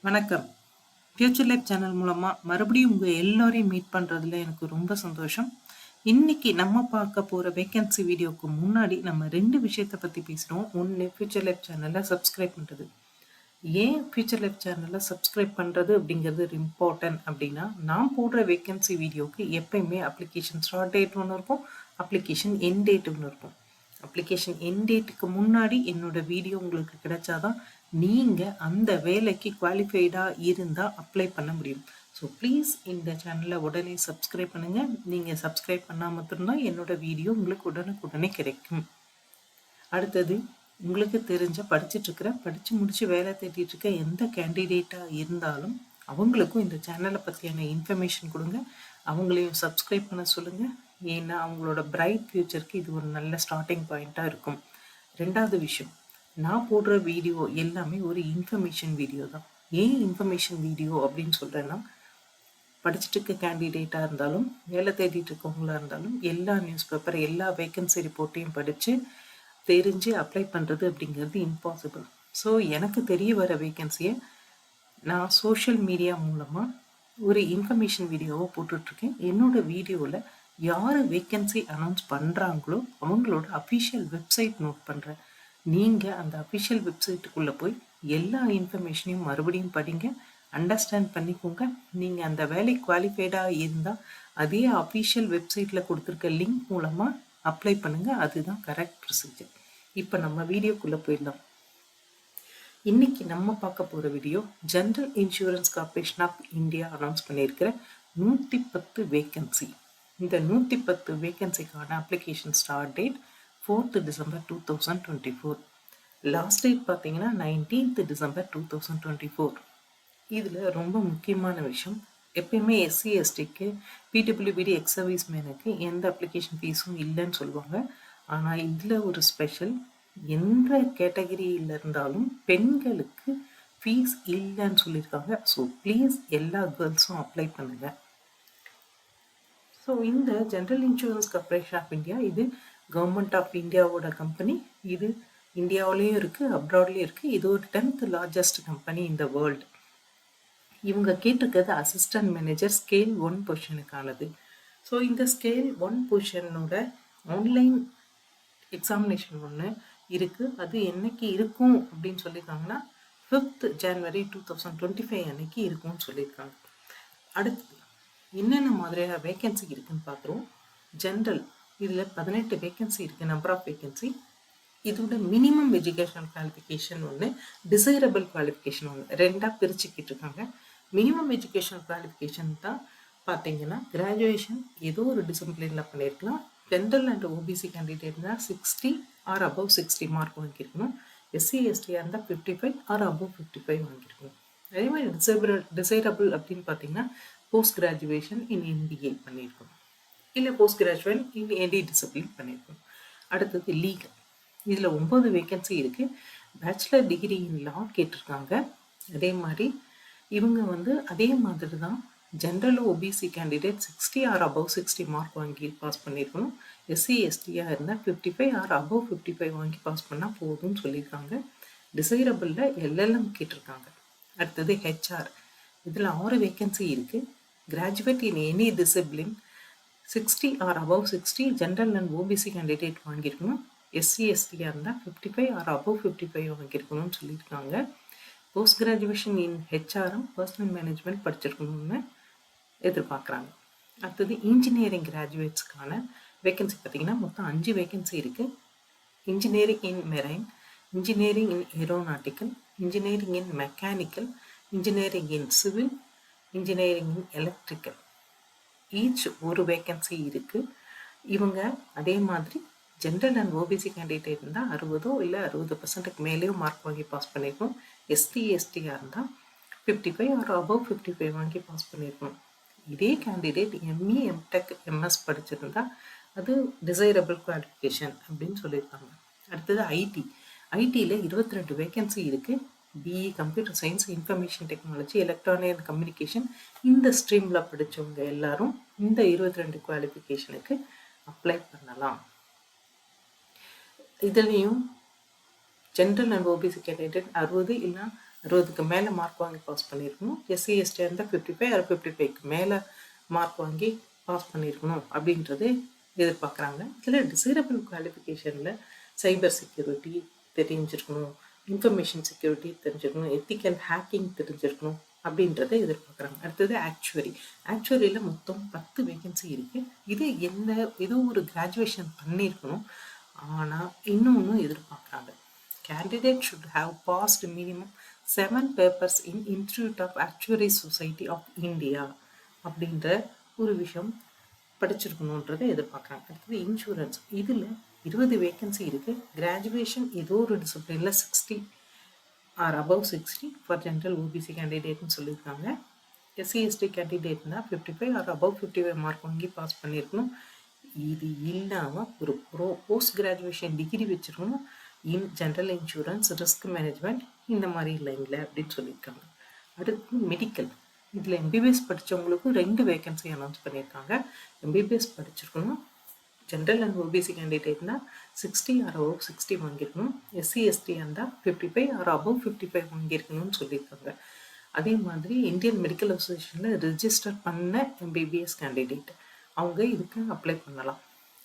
வணக்கம். Future life channel மூலமா மறுபடியும் உங்க எல்லாரையும் மீட் பண்றதுல எனக்கு ரொம்ப சந்தோஷம். இன்னைக்கு நம்ம பார்க்க போற வேகன்சி வீடியோக்கு முன்னாடி நம்ம 2 விஷயத்த பத்தி பேசுறோம். ஒண்ணு ஃபியூச்சர் லைஃப் சேனல சப்ஸ்கிரைப் பண்றது. ஏன் ஃபியூச்சர் லைஃப் சேனல சப்ஸ்கிரைப் பண்றது அப்படிங்கிறது இம்பார்ட்டன்ட் அப்படின்னா, நான் போடுற வேகன்சி வீடியோக்கு எப்பயுமே அப்ளிகேஷன் ஸ்டார்ட் டேட் ஒண்ணு இருக்கும். அப்ளிகேஷன் எண்ட் டேட் ஒண்ணு இருக்கும். அப்ளிகேஷன் எண்ட் டேட்டுக்கு முன்னாடி என்னோட வீடியோ உங்களுக்கு கிடைச்சாதான் நீங்க அந்த வேலைக்கு குவாலிஃபைடா இருந்தா அப்ளை பண்ண முடியும். ஸோ ப்ளீஸ் இந்த சேனலை உடனே சப்ஸ்கிரைப் பண்ணுங்க. நீங்க சப்ஸ்கிரைப் பண்ணா மட்டும்தான் என்னோட வீடியோ உங்களுக்கு உடனுக்குடனே கிடைக்கும். அடுத்தது, உங்களுக்கு தெரிஞ்ச படிச்சு முடிச்சு வேலை தேடிட்டு இருக்க எந்த கேண்டிடேட்டா இருந்தாலும் அவங்களுக்கும் இந்த சேனலை பத்தியான இன்ஃபர்மேஷன் கொடுங்க. அவங்களையும் சப்ஸ்கிரைப் பண்ண சொல்லுங்க. ஏன்னா அவங்களோட பிரைட் ஃபியூச்சருக்கு இது ஒரு நல்ல ஸ்டார்டிங் பாயிண்டா இருக்கும். ரெண்டாவது விஷயம், நான் போடுற வீடியோ எல்லாமே ஒரு இன்ஃபர்மேஷன் வீடியோ தான். ஏன் இன்ஃபர்மேஷன் வீடியோ அப்படின்னு சொல்றேன்னா, படிச்சுட்டு இருக்க கேண்டிடேட்டாக இருந்தாலும் வேலை தேடிட்டு இருக்கவங்களா இருந்தாலும் எல்லா நியூஸ் பேப்பர் எல்லா வேகன்சி ரிப்போர்ட்டையும் படித்து தெரிஞ்சு அப்ளை பண்ணுறது அப்படிங்கிறது இம்பாசிபிள். ஸோ எனக்கு தெரிய வர வேகன்சியை நான் சோஷியல் மீடியா மூலமாக ஒரு இன்ஃபர்மேஷன் வீடியோவை போட்டுட்ருக்கேன். என்னோட வீடியோவில் யார் வேகன்சி அனௌன்ஸ் பண்ணுறாங்களோ அவங்களோட அஃபிஷியல் வெப்சைட் நோட் பண்ணுறேன். நீங்கள் அந்த அஃபிஷியல் வெப்சைட்டுக்குள்ளே போய் எல்லா இன்ஃபர்மேஷனையும் மறுபடியும் படிங்க, அண்டர்ஸ்டாண்ட் பண்ணிக்கோங்க. நீங்கள் அந்த வேலை குவாலிஃபைடாக இருந்தால் அதே அஃபிஷியல் வெப்சைட்டில் கொடுத்துருக்க லிங்க் மூலமாக அப்ளை பண்ணுங்கள். அதுதான் கரெக்ட் ப்ரொசீஜர். இப்போ நம்ம வீடியோக்குள்ளே போயிடலாம். இன்னைக்கு நம்ம பார்க்க போகிற video general insurance corporation of India announce பண்ணியிருக்கிற 110 வேகன்சி. இந்த 110 வேகன்சிக்கான application start date 4th December 2024. Last date பார்த்தீங்கன்னா 19th December 2024. இதில் ரொம்ப முக்கியமான விஷயம், எப்பயுமே எஸ்சி எஸ்டிக்கு பிடபிள்யூபிடி எக்ஸ் சர்வீஸ் மேனுக்கு எந்த அப்ளிகேஷன் ஃபீஸும் இல்லைன்னு சொல்லுவாங்க. ஆனால் இதில் ஒரு ஸ்பெஷல், எந்த கேட்டகரியில் இருந்தாலும் பெண்களுக்கு ஃபீஸ் இல்லைன்னு சொல்லியிருக்காங்க. ஸோ ப்ளீஸ் எல்லா கேர்ள்ஸும் அப்ளை பண்ணுங்க. ஸோ இந்த general insurance corporation of India இது கவர்மெண்ட் ஆஃப் இந்தியாவோட கம்பெனி. இது இந்தியாவிலையும் இருக்குது, அப்ராட்லேயும் இருக்குது. இது ஒரு 10th லார்ஜஸ்ட் கம்பெனி இந்த வேர்ல்டு. இவங்க கேட்டிருக்கிறது அசிஸ்டன்ட் மேனேஜர் ஸ்கேல் 1 பொசிஷனுக்கானது. ஸோ இந்த ஸ்கேல் 1 பொசிஷனோட ஆன்லைன் எக்ஸாமினேஷன் ஒன்று இருக்குது. அது என்னைக்கு இருக்கும் அப்படின்னு சொல்லியிருக்காங்கன்னா 5th January 2025 அன்னைக்கு இருக்கும்னு சொல்லியிருக்காங்க. அடுத்து என்னென்ன மாதிரியான வேகன்சி இருக்குன்னு பார்க்குறோம். ஜென்ரல் இதில் 18 வேகன்சி இருக்குது, நம்பர் ஆஃப் வேகன்சி. இதோட மினிமம் எஜுகேஷனல் குவாலிஃபிகேஷன் ஒன்று, டிசைரபிள் குவாலிஃபிகேஷன் ஒன்று, ரெண்டாக பிரிச்சுக்கிட்டு இருக்காங்க. மினிமம் எஜுகேஷனல் குவாலிஃபிகேஷன் தான் பார்த்தீங்கன்னா கிராஜுவேஷன் ஏதோ ஒரு டிசிப்ளினில் பண்ணியிருக்கலாம். ஜென்ரல் அண்ட் ஓபிசி கேண்டிடேட்னா 60 ஆர் அபவ் 60 மார்க் வாங்கியிருக்கணும். எஸ்சி எஸ்டியாக இருந்தால் 55 ஆர் அபவ் 55 வாங்கியிருக்கணும். அதே மாதிரி டிசைரபிள் அப்படின்னு பார்த்தீங்கன்னா போஸ்ட் கிராஜுவேஷன் இன் எம்பிஏ பண்ணியிருக்கணும், இல்லை post graduate in any discipline பண்ணியிருக்கணும். அடுத்தது லீகல், இதில் 9 வேகன்சி இருக்குது. பேச்சுலர் டிகிரி இன் லா கேட்டிருக்காங்க. அதே மாதிரி இவங்க அதே மாதிரி தான் general OBC candidate 60 or above 60 mark வாங்கி பாஸ் பண்ணியிருக்கணும். எஸ்சி எஸ்டியாக இருந்தால் 55 ஆர் அபவ் 55 வாங்கி பாஸ் பண்ணால் போதும்னு சொல்லியிருக்காங்க. டிசைரபிளில் எல்எல்எம் கேட்டிருக்காங்க. அடுத்தது ஹெச்ஆர், இதில் 6 வேகன்சி இருக்குது. Graduate in any discipline 60 or above 60 general and OBC candidate வாங்கியிருக்கணும். எஸ்சி எஸ்டியாக இருந்தால் 55 ஆர் அபவ் 55 வாங்கியிருக்கணும்னு சொல்லியிருக்காங்க. Post graduation in HRM personnel management படிச்சிருக்கணும்னு எதிர்பார்க்குறாங்க. அடுத்தது இன்ஜினியரிங் கிராஜுவேட்ஸ்க்கான வேகன்சி பார்த்தீங்கன்னா மொத்தம் 5 வேகன்சி இருக்குது. Engineering in marine, engineering in aeronautical, engineering in mechanical, engineering in civil, engineering in electrical. Each ஒரு வேகன்சி இருக்குது. இவங்க அதே மாதிரி ஜென்ரல் அண்ட் ஓபிசி கேண்டிடேட் இருந்தால் 60 இல்லை 60% மேலேயோ மார்க் வாங்கி பாஸ் பண்ணியிருக்கணும். எஸ்டி எஸ்டியாக இருந்தால் 55 ஆர் அபவ் 55 வாங்கி பாஸ் பண்ணியிருக்கணும். இதே கேண்டிடேட் எம்இ எம்டெக் எம்எஸ் படிச்சிருந்தா அது டிசைரபிள் குவாலிஃபிகேஷன் அப்படின்னு சொல்லியிருக்காங்க. அடுத்தது ஐடி, ஐடியில் 22 வேகன்சி இருக்குது. BE computer science, information technology, electronic and communication இந்த ஸ்ட்ரீமில் படித்தவங்க எல்லாரும் இந்த 22 குவாலிஃபிகேஷனுக்கு அப்ளை பண்ணலாம். இதுலேயும் ஜென்ரல் அண்ட் ஓபிசி கேண்டிடேட் 60 இல்லைனா 60க்கு மேலே மார்க் வாங்கி பாஸ் பண்ணியிருக்கணும். எஸ்சி எஸ்டியாக இருந்தால் 55 ஆர் 55க்கு மேலே மார்க் வாங்கி பாஸ் பண்ணியிருக்கணும் அப்படின்றது எதிர்பார்க்குறாங்க. இதில் டிசைரபிள் குவாலிஃபிகேஷனில் சைபர் செக்யூரிட்டி தெரிஞ்சிருக்கணும், இன்ஃபர்மேஷன் செக்யூரிட்டி தெரிஞ்சிருக்கணும், எத்திக்கல் ஹேக்கிங் தெரிஞ்சிருக்கணும் அப்படின்றத எதிர்பார்க்குறாங்க. அடுத்தது ஆக்சுவரி. ஆக்சுவரியில் மொத்தம் 10 வேகன்சி இருக்குது. இது ஏதோ ஒரு கிராஜுவேஷன் பண்ணியிருக்கணும். ஆனால் இன்னொன்று எதிர்பார்க்குறாங்க. Candidate should have passed minimum 7 papers in institute of actuary society of India அப்படின்ற ஒரு விஷயம் படிச்சிருக்கணுன்றதை எதிர்பார்க்குறாங்க. அடுத்தது இன்சூரன்ஸ். இதில் 20 வேகன்சி இருக்குது. கிராஜுவேஷன் ஏதோ ஒரு டிசிப்ளினில் 60 or above 60 for general OBC கேண்டிடேட்னு சொல்லியிருக்காங்க. எஸ்சி எஸ்டி கேண்டிடேட்னா 55 ஆர் அபவ் 55 மார்க் வாங்கி பாஸ் பண்ணியிருக்கணும். இது இல்லாமல் ஒரு போஸ்ட் கிராஜுவேஷன் டிகிரி வச்சுருக்கணும் in general insurance, risk management இந்த மாதிரி லைனில் அப்படின்னு சொல்லியிருக்காங்க. அடுத்து மெடிக்கல். இதில் எம்பிபிஎஸ் படித்தவங்களுக்கும் 2 வேகன்சி அனௌன்ஸ் பண்ணியிருக்காங்க. எம்பிபிஎஸ் படிச்சிருக்கணும். ஜென்ரல் அண்ட் ஓபிசி கேண்டிடேட்னா 60 ஆர் அபவ் 60 வாங்கியிருக்கணும். எஸ்சி எஸ்டி இருந்தால் 55 ஆர் அபவ் 55 வாங்கியிருக்கணும்னு சொல்லியிருக்காங்க. அதே மாதிரி இந்தியன் மெடிக்கல் அசோசியேஷனில் ரிஜிஸ்டர் பண்ண எம்பிபிஎஸ் கேண்டிடேட் அவங்க இதுக்கு அப்ளை பண்ணலாம்.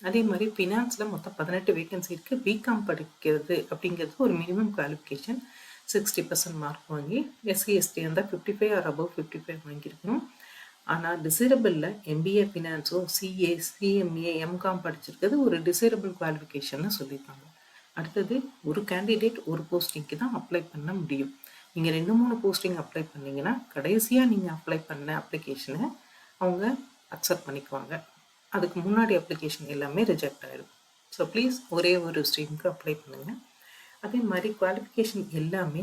அதே மாதிரி ஃபினான்ஸில் மொத்தம் 18 வேகன்சி இருக்குது. பிகாம் படிக்கிறது அப்படிங்கிறது ஒரு மினிமம் குவாலிஃபிகேஷன். 60% மார்க் வாங்கி எஸ்சி எஸ்டி இருந்தால் 55 ஆர் அபவ் 55 வாங்கியிருக்கணும். ஆனால் டிசைரபிளில் எம்பிஏ ஃபினான்ஸோ சிஏ சிஎம்ஏ எம்காம் படிச்சிருக்கிறது ஒரு டிசைரபிள் குவாலிஃபிகேஷன்னு சொல்லியிருக்காங்க. அடுத்தது ஒரு கேண்டிடேட் ஒரு போஸ்டிங்க்கு தான் அப்ளை பண்ண முடியும். நீங்கள் 2-3 போஸ்டிங் அப்ளை பண்ணிங்கன்னா கடைசியாக நீங்கள் அப்ளை பண்ண அப்ளிகேஷனை அவங்க அக்செப்ட் பண்ணிக்குவாங்க. அதுக்கு முன்னாடி அப்ளிகேஷன் எல்லாமே ரிஜெக்ட் ஆகிடும். ஸோ ப்ளீஸ் ஒரே ஒரு ஸ்ட்ரீமுக்கு அப்ளை பண்ணுங்கள். அதே மாதிரி குவாலிஃபிகேஷன் எல்லாமே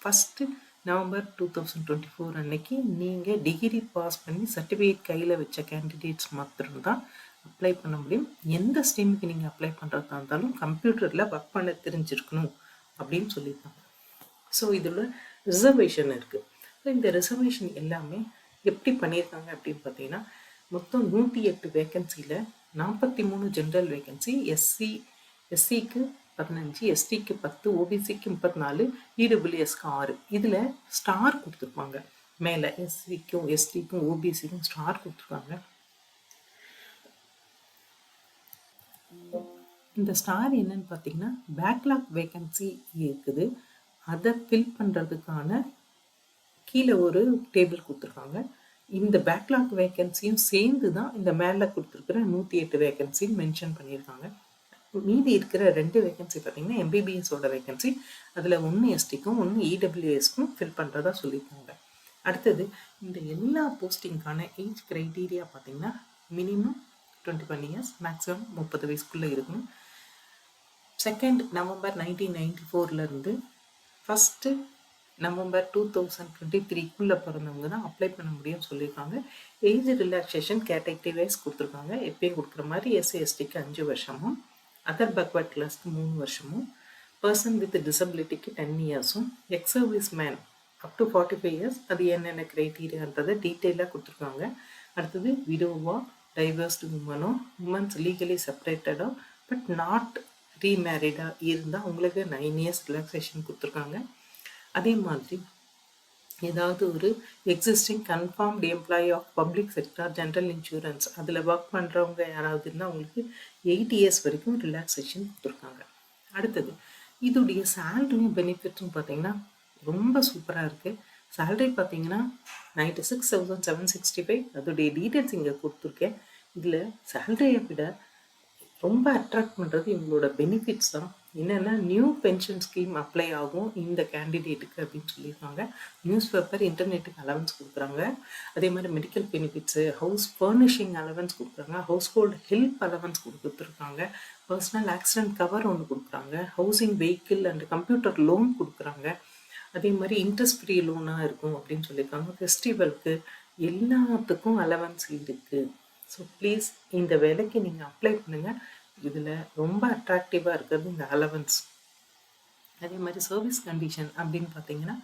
ஃபஸ்ட்டு நவம்பர் 2024 அன்னைக்கு நீங்கள் டிகிரி பாஸ் பண்ணி சர்டிஃபிகேட் கையில் வச்ச கேண்டிடேட்ஸ் மாத்திரம்தான் அப்ளை பண்ண முடியும். எந்த ஸ்ட்ரீமுக்கு நீங்கள் அப்ளை பண்ணுறதா இருந்தாலும் கம்ப்யூட்டரில் ஒர்க் பண்ண தெரிஞ்சிருக்கணும் அப்படின்னு சொல்லியிருக்காங்க. ஸோ இதில் ரிசர்வேஷன் இருக்குது. ஸோ இந்த ரிசர்வேஷன் எல்லாமே எப்படி பண்ணியிருக்காங்க அப்படின்னு பார்த்தீங்கன்னா மொத்தம் 108 வேகன்சியில் 43 ஜென்ரல் வேகன்சி, எஸ்சிக்கு 15, எஸ்டிக்கு 10, ஓபிசிக்கு 34, இடபிள்யூஎஸ்க்கு 6. இதில் ஸ்டார் கொடுத்துருப்பாங்க. மேலே எஸ்சிக்கும் எஸ்டிக்கும் ஓபிசிக்கும் ஸ்டார் கொடுத்துருக்காங்க. இந்த ஸ்டார் என்னன்னு பார்த்தீங்கன்னா பேக்லாக் வேகன்சி இருக்குது. அதை ஃபில் பண்ணுறதுக்கான கீழே ஒரு டேபிள் கொடுத்துருக்காங்க. இந்த பேக்லாக் வேகன்சியும் சேர்ந்து தான் இந்த மேலே கொடுத்துருக்குற 108 வேகன்சின்னு மென்ஷன் பண்ணியிருக்காங்க. மீதி இருக்கிற 2 வேகன்சி பார்த்தீங்கன்னா எம்பிபிஎஸோட வேகன்சி. அதில் 1 எஸ்டிக்கும் 1 இடபிள்யூஎஸ்க்கும் ஃபில் பண்ணுறதா சொல்லியிருக்காங்க. அடுத்தது இந்த எல்லா போஸ்டிங்கான ஏஜ் க்ரைட்டீரியா பார்த்தீங்கன்னா மினிமம் 21 இயர்ஸ், மேக்ஸிமம் 30 வயசுக்குள்ளே இருக்கணும். 2 நவம்பர் 1994 ஃபஸ்ட்டு நவம்பர் 2023 பிறந்தவங்க தான் அப்ளை பண்ண முடியும்னு சொல்லியிருக்காங்க. ஏஜ் ரிலாக்ஸேஷன் கேட்டகரி வைஸ் கொடுத்துருக்காங்க. எப்பயும் கொடுக்குற மாதிரி எஸ்சி எஸ்டிக்கு 5 வருஷமும், அதர் பேக்வர்ட் கிளாஸ்க்கு 3 வருஷமும், பர்சன் வித் டிசபிலிட்டிக்கு 10 இயர்ஸும், ex service man up to 45 years அது என்னென்ன க்ரைட்டீரியான்றதை டீட்டெயிலாக கொடுத்துருக்காங்க. அடுத்தது விடோவா, டைவர்ஸ்டு உமனோ, உமன்ஸ் லீகலி செப்பரேட்டடோ பட் நாட் ரீமேரிடாக இருந்தால் உங்களுக்கு 9 இயர்ஸ் ரிலாக்ஸேஷன் கொடுத்துருக்காங்க. அதே மாதிரி ஏதாவது ஒரு existing confirmed employee of public sector general insurance அதில் ஒர்க் பண்ணுறவங்க யாராவது இருந்தால் அவங்களுக்கு 8 இயர்ஸ் வரைக்கும் ரிலாக்ஸேஷன் கொடுத்துருக்காங்க. அடுத்தது இதோடைய சேலரியும் பெனிஃபிட்ஸும் பார்த்தீங்கன்னா ரொம்ப சூப்பராக இருக்குது. சேலரி பார்த்தீங்கன்னா 96,765. அதோடைய டீட்டெயில்ஸ் இங்கே கொடுத்துருக்கேன். இதில் சேலரியை விட ரொம்ப அட்ராக்ட் பண்ணுறது இவங்களோட பெனிஃபிட்ஸ் தான். என்னென்னா நியூ பென்ஷன் ஸ்கீம் அப்ளை ஆகும் இந்த கேண்டிடேட்டுக்கு அப்படின்னு சொல்லியிருக்காங்க. நியூஸ் பேப்பர், இன்டர்நெட்டுக்கு அலவன்ஸ் கொடுக்குறாங்க. அதே மாதிரி medical benefits, house furnishing allowance கொடுக்குறாங்க, ஹவுஸ் ஹோல்டு ஹெல்ப் அலவன்ஸ் கொடுத்துருக்காங்க, பர்சனல் ஆக்சிடென்ட் கவர் ஒன்று கொடுக்குறாங்க, housing vehicle and computer loan கொடுக்குறாங்க. அதே மாதிரி இன்ட்ரெஸ்ட் ஃப்ரீ லோனாக இருக்கும் அப்படின்னு சொல்லியிருக்காங்க. ஃபெஸ்டிவலுக்கு எல்லாத்துக்கும் அலவன்ஸ் இருக்குது. ஸோ ப்ளீஸ் இந்த வேலைக்கு நீங்கள் அப்ளை பண்ணுங்கள். இதில் ரொம்ப அட்ராக்டிவாக இருக்கிறது இந்த அலவன்ஸ். அதே மாதிரி சர்வீஸ் கண்டிஷன் அப்படின்னு பார்த்தீங்கன்னா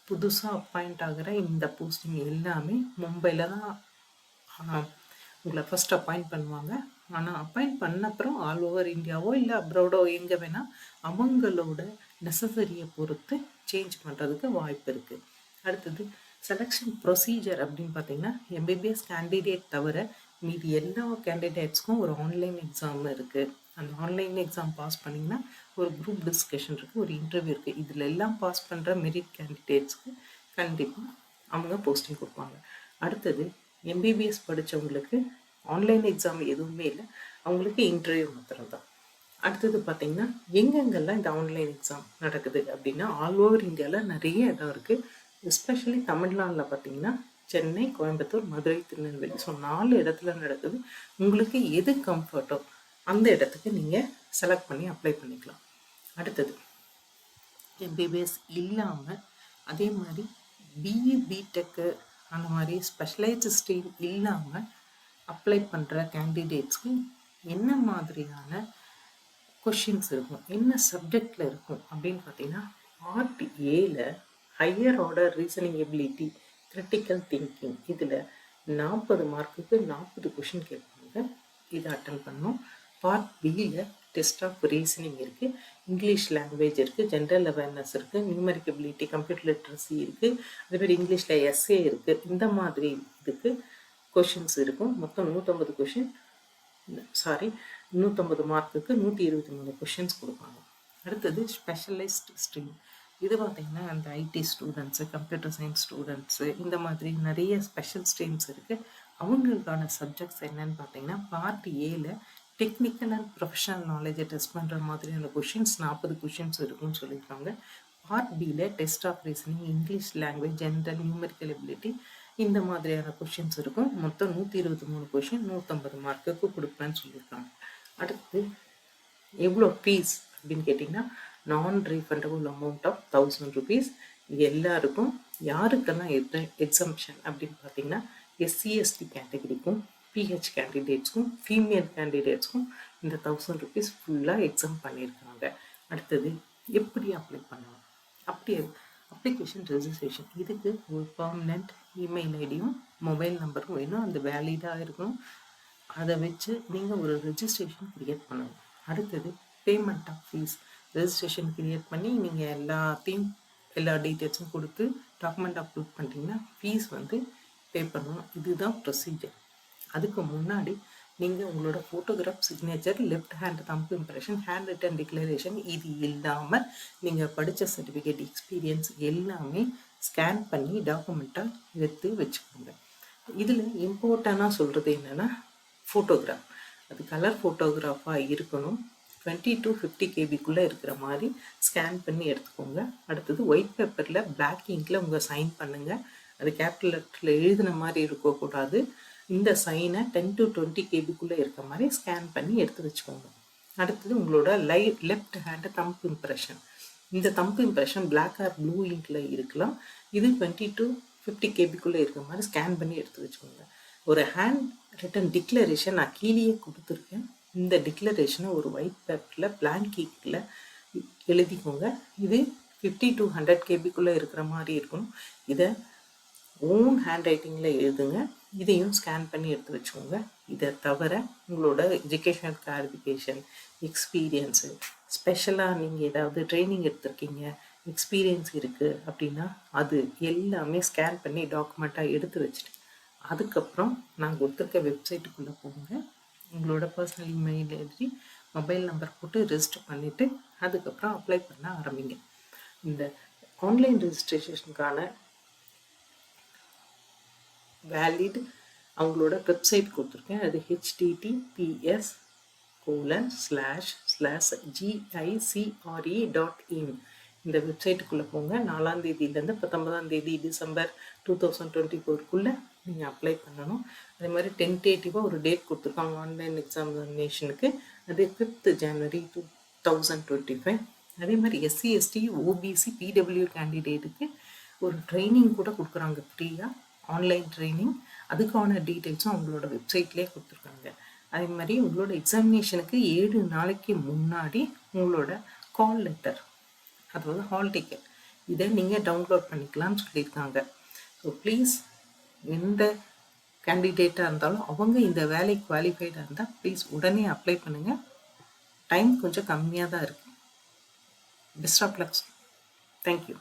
புதுசாக அப்பாயிண்ட் ஆகிற இந்த போஸ்டிங் எல்லாமே மும்பையில் தான் உங்களை ஃபஸ்ட் அப்பாயிண்ட் பண்ணுவாங்க. ஆனால் அப்பாயிண்ட் பண்ண அப்புறம் ஆல் ஓவர் இந்தியாவோ இல்லை அப்ராடோ எங்கே வேணால் அவங்களோட நெசசரியை பொறுத்து சேஞ்ச் பண்ணுறதுக்கு வாய்ப்பு இருக்குது. அடுத்தது செலெக்ஷன் ப்ரொசீஜர் அப்படின்னு பார்த்தீங்கன்னா, எம்பிபிஎஸ் கேண்டிடேட் தவிர மீதி எல்லா கேண்டிடேட்ஸ்க்கும் ஒரு ஆன்லைன் எக்ஸாம் இருக்குது. அந்த ஆன்லைன் எக்ஸாம் பாஸ் பண்ணிங்கன்னா ஒரு குரூப் டிஸ்கஷன் இருக்குது, ஒரு இன்டர்வியூ இருக்குது. இதில் எல்லாம் பாஸ் பண்ணுற மெரிட் கேண்டிடேட்ஸ்க்கு கண்டிப்பாக அவங்க போஸ்டிங் கொடுப்பாங்க. அடுத்தது எம்பிபிஎஸ் படித்தவங்களுக்கு ஆன்லைன் எக்ஸாம் எதுவுமே இல்லை, அவங்களுக்கு இன்டர்வியூ மாத்திரம் தான். அடுத்தது பார்த்தீங்கன்னா, எங்கெங்கெல்லாம் இந்த ஆன்லைன் எக்ஸாம் நடக்குது அப்படின்னா, ஆல் ஓவர் இந்தியாவில் நிறைய இடம் இருக்குது. எஸ்பெஷலி தமிழ்நாட்டில் பார்த்தீங்கன்னா, சென்னை, கோயம்புத்தூர், மதுரை, திருநெல்வேலி, ஸோ 4 இடத்துல நடக்குது. உங்களுக்கு எது கம்ஃபர்ட்டோ அந்த இடத்துக்கு நீங்கள் செலக்ட் பண்ணி அப்ளை பண்ணிக்கலாம். அடுத்தது எம்பிபிஎஸ் இல்லாமல் அதே மாதிரி பிஇ பிடெக்கு அந்த மாதிரி ஸ்பெஷலைஸ்டு ஸ்ட்ரீம் இல்லாமல் அப்ளை பண்ணுற கேண்டிடேட்ஸ்க்கு என்ன மாதிரியான கொஷின்ஸ் இருக்கும், என்ன சப்ஜெக்டில் இருக்கும் அப்படின்னு பார்த்தீங்கன்னா, பார்ட் ஏல higher order reasoning ability, critical thinking, இதில் 40 மார்க்குக்கு 40 கொஷின் கேட்பாங்க. இதை அட்டன் பண்ணணும். பார்ட் பியில் டெஸ்ட் ஆஃப் ரீசனிங் இருக்குது, இங்கிலீஷ் லாங்குவேஜ் இருக்குது, ஜென்ரல் அவேர்னஸ் இருக்குது, நியூமரிக் எபிலிட்டி, கம்ப்யூட்டர் லிட்ரஸி இருக்குது, அதேமாதிரி இங்கிலீஷில் எஸ்ஏ இருக்குது. இந்த மாதிரி இதுக்கு கொஷின்ஸ் இருக்கும். மொத்தம் 150 கொஷின், 150 மார்க்குக்கு 123 கொஷின்ஸ் கொடுப்பாங்க. அடுத்தது ஸ்பெஷலைஸ்ட் ஸ்ட்ரீம். இது பார்த்திங்கன்னா அந்த IT students, computer science students, இந்த மாதிரி நிறைய ஸ்பெஷல் ஸ்ட்ரீம்ஸ் இருக்குது. அவங்களுக்கான சப்ஜெக்ட்ஸ் என்னன்னு பார்த்தீங்கன்னா, part A technical and professional நாலேஜை டெஸ்ட் பண்ணுற மாதிரியான கொஷின்ஸ் 40 கொஷின்ஸ் இருக்குன்னு சொல்லியிருக்காங்க. பார்ட் பியில் test of reasoning, English language, general, numerical ability, இந்த மாதிரியான கொஷின்ஸ் இருக்கும். மொத்தம் 123 கொஷின் 150 மார்க்குக்கு கொடுப்பேன்னு சொல்லியிருக்காங்க. அடுத்து எவ்வளோ ஃபீஸ் அப்படின்னு கேட்டிங்கன்னா, நான் ரீஃபண்டபுள் அமௌண்ட் ஆஃப் 1000 rupees. எல்லாருக்கும். யாருக்கெல்லாம் எக்ஸம்ஷன் அப்படின்னு பார்த்தீங்கன்னா, எஸ்சி/எஸ்டி கேட்டகரிக்கும், பிஹெச் கேண்டிடேட்ஸ்க்கும், ஃபீமேல் கேண்டிடேட்ஸ்க்கும் இந்த 1000 rupees ஃபுல்லாக எக்ஸாம் பண்ணியிருக்காங்க. அடுத்தது எப்படி அப்ளை பண்ணணும், அப்ளிகேஷன் ரெஜிஸ்ட்ரேஷன். இதுக்கு ஒரு பர்மனெண்ட் இமெயில் ஐடியும் மொபைல் நம்பரும் வேணும், அந்த வேலிடாக இருக்கணும். அதை வச்சு நீங்கள் ஒரு ரெஜிஸ்ட்ரேஷன் க்ரியேட் பண்ணணும். அடுத்தது payment of fees. Registration create பண்ணி நீங்கள் எல்லா டீட்டெயில்ஸும் கொடுத்து டாக்குமெண்ட் அப்லோட் பண்ணிட்டீங்கன்னா ஃபீஸ் பே பண்ணணும். இதுதான் ப்ரொசீஜர். அதுக்கு முன்னாடி நீங்கள் உங்களோட photograph, signature, left hand thumb impression, hand written declaration, இது இல்லாமல் நீங்கள் படித்த சர்டிஃபிகேட், எக்ஸ்பீரியன்ஸ் எல்லாமே ஸ்கேன் பண்ணி டாக்குமெண்ட்டாக எடுத்து வச்சுக்கோங்க. இதில் இம்பார்ட்டண்டாக சொல்கிறது என்னென்னா, ஃபோட்டோகிராஃப். அது கலர் ஃபோட்டோகிராஃபாக இருக்கணும். 20 to 50 kbக்குள்ளே இருக்கிற மாதிரி ஸ்கேன் பண்ணி எடுத்துக்கோங்க. அடுத்தது ஒயிட் பேப்பரில் பிளாக் இங்கில் உங்கள் சைன் பண்ணுங்கள். அது கேபிட்டல் லெட்டரில் எழுதின மாதிரி இருக்கக்கூடாது. இந்த சைனை 10 to 20 kbக்குள்ளே இருக்க மாதிரி ஸ்கேன் பண்ணி எடுத்து வச்சுக்கோங்க. அடுத்தது உங்களோட லெஃப்ட் ஹேண்டு தம்ப் இம்ப்ரெஷன். இந்த thumb impression black or blue இங்கில் இருக்கலாம். இது 20 to 50 kbக்குள்ளே இருக்கிற மாதிரி ஸ்கேன் பண்ணி எடுத்து வச்சுக்கோங்க. ஒரு ஹேண்ட் ரிட்டன் டிக்ளரேஷன் நான் கீழேயே கொடுத்துருக்கேன். இந்த டிக்ளரேஷனை ஒரு ஒயிட் பேப்பரில் பிளாங்க் இங்கில் எழுதிக்கோங்க. இது 50 to 100 kbக்குள்ளே இருக்கிற மாதிரி இருக்கணும். இதை ஓன் ஹேண்ட் ரைட்டிங்கில் எழுதுங்க. இதையும் ஸ்கேன் பண்ணி எடுத்து வச்சுக்கோங்க. இதை தவிர உங்களோட எஜுகேஷனல் கிளாரிஃபிகேஷன், எக்ஸ்பீரியன்ஸு, ஸ்பெஷலாக நீங்கள் ஏதாவது ட்ரைனிங் எடுத்திருக்கீங்க, எக்ஸ்பீரியன்ஸ் இருக்குது அப்படின்னா அது எல்லாமே ஸ்கேன் பண்ணி டாக்குமெண்ட்டாக எடுத்து வச்சுட்டு அதுக்கப்புறம் நான் கொடுத்துருக்க வெப்சைட்டுக்குள்ளே போங்க. உங்களோட பர்சனல் இமெயில் எழுதி மொபைல் நம்பர் போட்டு ரெஜிஸ்டர் பண்ணிவிட்டு அதுக்கப்புறம் அப்ளை பண்ண ஆரம்பிங்க. இந்த ஆன்லைன் ரெஜிஸ்ட்ரேஷனுக்கான வேலிட் அவங்களோட வெப்சைட் கொடுத்துருக்கேன். அது https://gicre.in. இந்த வெப்சைட்டுக்குள்ளே போங்க. 4ஆம் தேதியிலேருந்து 19ஆம் தேதி டிசம்பர் 2024க்குள்ளே நீங்கள் அப்ளை பண்ணணும். அதே மாதிரி டென்டேட்டிவாக ஒரு டேட் கொடுத்துருக்காங்க ஆன்லைன் எக்ஸாமினேஷனுக்கு. அது 5th January 2025. அதே மாதிரி எஸ்சி/எஸ்டி, ஓபிசி, பிடபிள்யூ கேண்டிடேட்டுக்கு ஒரு ட்ரைனிங் கூட கொடுக்குறாங்க ஃப்ரீயாக, ஆன்லைன் ட்ரைனிங். அதுக்கான டீட்டெயில்ஸும் அவங்களோட வெப்சைட்லேயே கொடுத்துருக்காங்க. அதே மாதிரி உங்களோட எக்ஸாமினேஷனுக்கு 7 நாளைக்கு முன்னாடி உங்களோட கால் லெட்டர், அதாவது ஹால் டிக்கெட், இதை நீங்கள் டவுன்லோட் பண்ணிக்கலாம்னு சொல்லியிருக்காங்க. ஸோ ப்ளீஸ், எந்த கேண்டிடேட்டாக இருந்தாலும் அவங்க இந்த வேலைக்கு குவாலிஃபைடாக இருந்தால் ப்ளீஸ் உடனே அப்ளை பண்ணுங்கள். டைம் கொஞ்சம் கம்மியாக தான் இருக்குது. Best of lucks. Thank you.